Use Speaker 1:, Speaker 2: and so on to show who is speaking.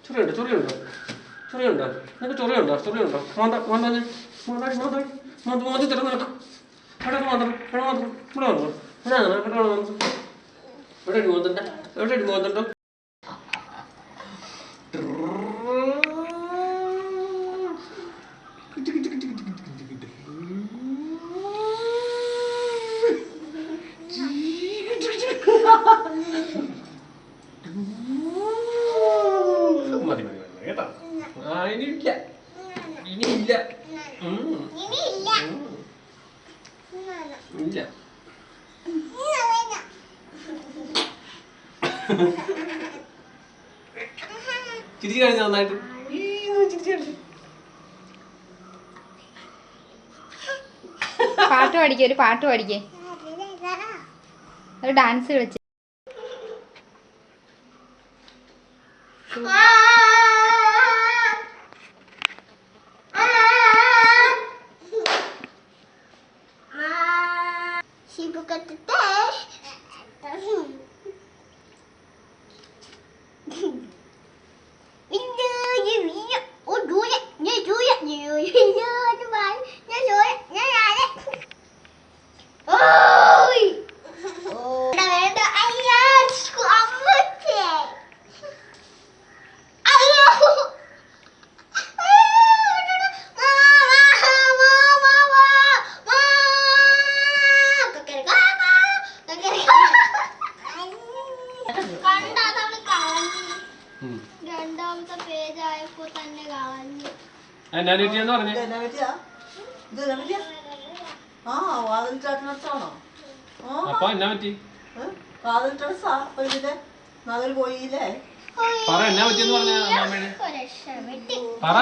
Speaker 1: ചൊറിയുണ്ടോ ചൊറിയുണ്ടോ ചൊറിയുണ്ടോ നിനക്ക് ചൊറിയുണ്ടോ ചൊറിയുണ്ടോ മാന്താടി മാന്താടി മാന്തി തരാം നിനക്ക് എവിടെ മാത്രം ഇവിടെ മാത്രം ഇവിടെ വന്നോ ഇവിടെ എവിടെ മോന്തണ്ട എവിടെ മോന്തണ്ടോ മതി മതി മതി കേട്ടോ ആ ഇനിയില്ല ഇനിയില്ല ഇല്ല ചിരിച്ചു കഴിഞ്ഞ നന്നായിട്ട്
Speaker 2: പാട്ട് പാടിക്കേ ഒരു പാട്ട് പാടിക്കേ ഒരു ഡാൻസ് കളിച്ച്
Speaker 1: അപ്പൊ എന്നാ പറ്റി പറ എന്നാ പറ്റിയെന്ന് പറഞ്ഞ പറ